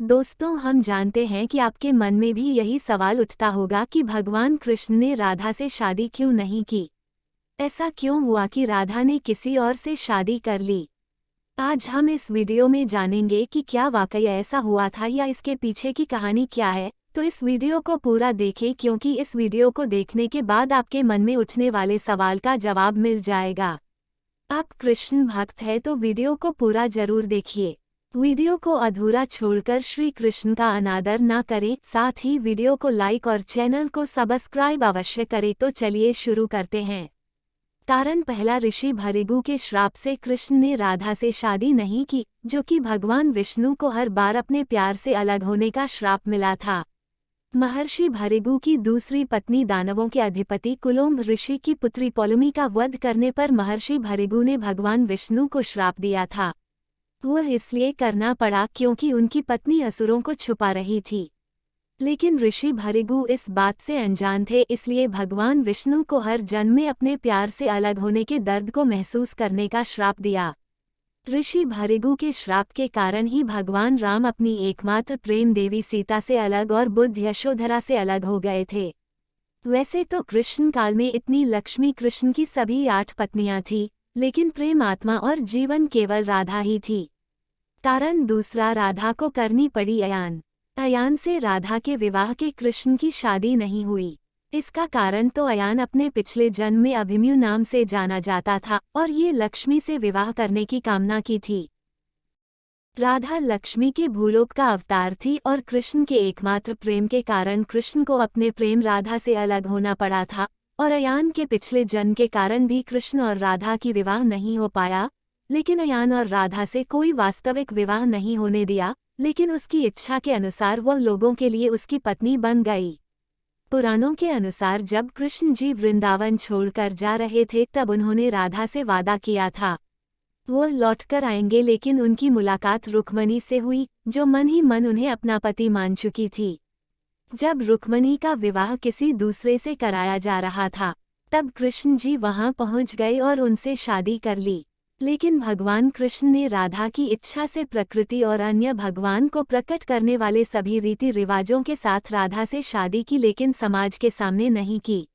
दोस्तों, हम जानते हैं कि आपके मन में भी यही सवाल उठता होगा कि भगवान कृष्ण ने राधा से शादी क्यों नहीं की। ऐसा क्यों हुआ कि राधा ने किसी और से शादी कर ली। आज हम इस वीडियो में जानेंगे कि क्या वाकई ऐसा हुआ था या इसके पीछे की कहानी क्या है। तो इस वीडियो को पूरा देखें, क्योंकि इस वीडियो को देखने के बाद आपके मन में उठने वाले सवाल का जवाब मिल जाएगा। आप कृष्ण भक्त हैं तो वीडियो को पूरा जरूर देखिए। वीडियो को अधूरा छोड़कर श्री कृष्ण का अनादर ना करें। साथ ही वीडियो को लाइक और चैनल को सब्सक्राइब अवश्य करें। तो चलिए शुरू करते हैं। कारण पहला, ऋषि भृगु के श्राप से कृष्ण ने राधा से शादी नहीं की, जो कि भगवान विष्णु को हर बार अपने प्यार से अलग होने का श्राप मिला था। महर्षि भृगु की दूसरी पत्नी दानवों के अधिपति कुलोम्भ ऋषि की पुत्री पौलमी का वध करने पर महर्षि भृगु ने भगवान विष्णु को श्राप दिया था। वह इसलिए करना पड़ा क्योंकि उनकी पत्नी असुरों को छुपा रही थी। लेकिन ऋषि भृगु इस बात से अनजान थे, इसलिए भगवान विष्णु को हर जन्म में अपने प्यार से अलग होने के दर्द को महसूस करने का श्राप दिया। ऋषि भृगु के श्राप के कारण ही भगवान राम अपनी एकमात्र प्रेम देवी सीता से अलग और बुद्ध यशोधरा से अलग हो गए थे। वैसे तो कृष्ण काल में इतनी लक्ष्मी कृष्ण की सभी 8 पत्नियां थीं, लेकिन प्रेम आत्मा और जीवन केवल राधा ही थी। कारण दूसरा, राधा को करनी पड़ी अयान। अयान से राधा के विवाह के कृष्ण की शादी नहीं हुई। इसका कारण तो अयान अपने पिछले जन्म में अभिमन्यु नाम से जाना जाता था और ये लक्ष्मी से विवाह करने की कामना की थी। राधा लक्ष्मी के भूलोक का अवतार थी और कृष्ण के एकमात्र प्रेम के कारण कृष्ण को अपने प्रेम राधा से अलग होना पड़ा था। और अयान के पिछले जन्म के कारण भी कृष्ण और राधा की विवाह नहीं हो पाया। लेकिन अयान और राधा से कोई वास्तविक विवाह नहीं होने दिया, लेकिन उसकी इच्छा के अनुसार वह लोगों के लिए उसकी पत्नी बन गई। पुराणों के अनुसार जब कृष्ण जी वृंदावन छोड़कर जा रहे थे, तब उन्होंने राधा से वादा किया था वो लौटकर आएंगे, लेकिन उनकी मुलाकात रुक्मणी से हुई, जो मन ही मन उन्हें अपना पति मान चुकी थी। जब रुक्मणी का विवाह किसी दूसरे से कराया जा रहा था, तब कृष्ण जी वहां पहुंच गए और उनसे शादी कर ली। लेकिन भगवान कृष्ण ने राधा की इच्छा से प्रकृति और अन्य भगवान को प्रकट करने वाले सभी रीति रिवाजों के साथ राधा से शादी की, लेकिन समाज के सामने नहीं की।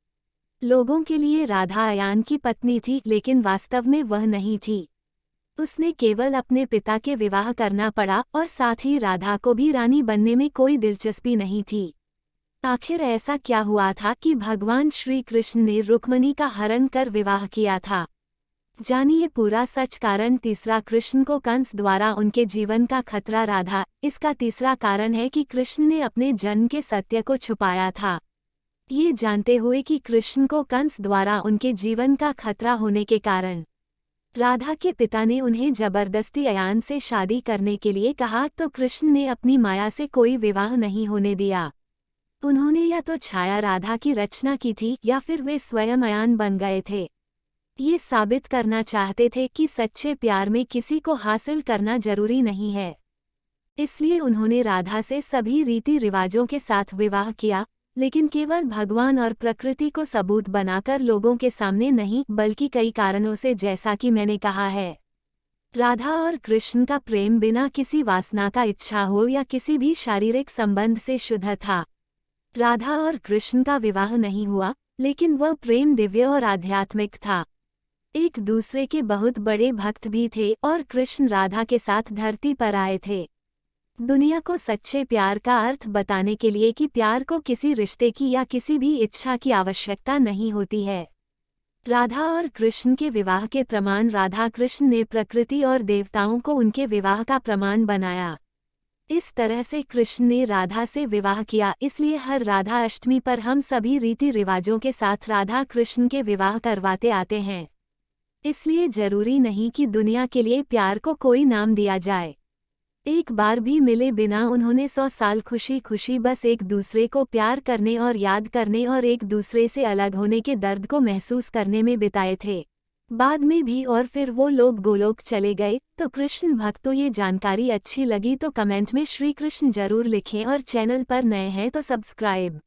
लोगों के लिए राधा अयान की पत्नी थी, लेकिन वास्तव में वह नहीं थी। उसने केवल अपने पिता के विवाह करना पड़ा और साथ ही राधा को भी रानी बनने में कोई दिलचस्पी नहीं थी। आखिर ऐसा क्या हुआ था कि भगवान श्री कृष्ण ने रुक्मणी का हरण कर विवाह किया था। जानिए पूरा सच। कारण तीसरा, कृष्ण को कंस द्वारा उनके जीवन का खतरा। राधा इसका तीसरा कारण है कि कृष्ण ने अपने जन्म के सत्य को छुपाया था। ये जानते हुए कि कृष्ण को कंस द्वारा उनके जीवन का खतरा होने के कारण राधा के पिता ने उन्हें जबरदस्ती अयान से शादी करने के लिए कहा, तो कृष्ण ने अपनी माया से कोई विवाह नहीं होने दिया। उन्होंने या तो छाया राधा की रचना की थी या फिर वे स्वयं अयान बन गए थे। ये साबित करना चाहते थे कि सच्चे प्यार में किसी को हासिल करना जरूरी नहीं है। इसलिए उन्होंने राधा से सभी रीति रिवाजों के साथ विवाह किया, लेकिन केवल भगवान और प्रकृति को सबूत बनाकर लोगों के सामने नहीं, बल्कि कई कारणों से, जैसा कि मैंने कहा है। राधा और कृष्ण का प्रेम बिना किसी वासना का इच्छा हो या किसी भी शारीरिक संबंध से शुद्ध था। राधा और कृष्ण का विवाह नहीं हुआ, लेकिन वह प्रेम दिव्य और आध्यात्मिक था। एक दूसरे के बहुत बड़े भक्त भी थे और कृष्ण राधा के साथ धरती पर आए थे दुनिया को सच्चे प्यार का अर्थ बताने के लिए कि प्यार को किसी रिश्ते की या किसी भी इच्छा की आवश्यकता नहीं होती है। राधा और कृष्ण के विवाह के प्रमाण, राधा कृष्ण ने प्रकृति और देवताओं को उनके विवाह का प्रमाण बनाया। इस तरह से कृष्ण ने राधा से विवाह किया, इसलिए हर राधा अष्टमी पर हम सभी रीति रिवाजों के साथ राधा कृष्ण के विवाह करवाते आते हैं। इसलिए जरूरी नहीं कि दुनिया के लिए प्यार को कोई नाम दिया जाए। एक बार भी मिले बिना उन्होंने 100 साल खुशी खुशी बस एक दूसरे को प्यार करने और याद करने और एक दूसरे से अलग होने के दर्द को महसूस करने में बिताए थे। बाद में भी, और फिर वो लोग गोलोक चले गए। तो कृष्ण भक्तों, ये जानकारी अच्छी लगी तो कमेंट में श्री कृष्ण जरूर लिखें और चैनल पर नए हैं तो सब्सक्राइब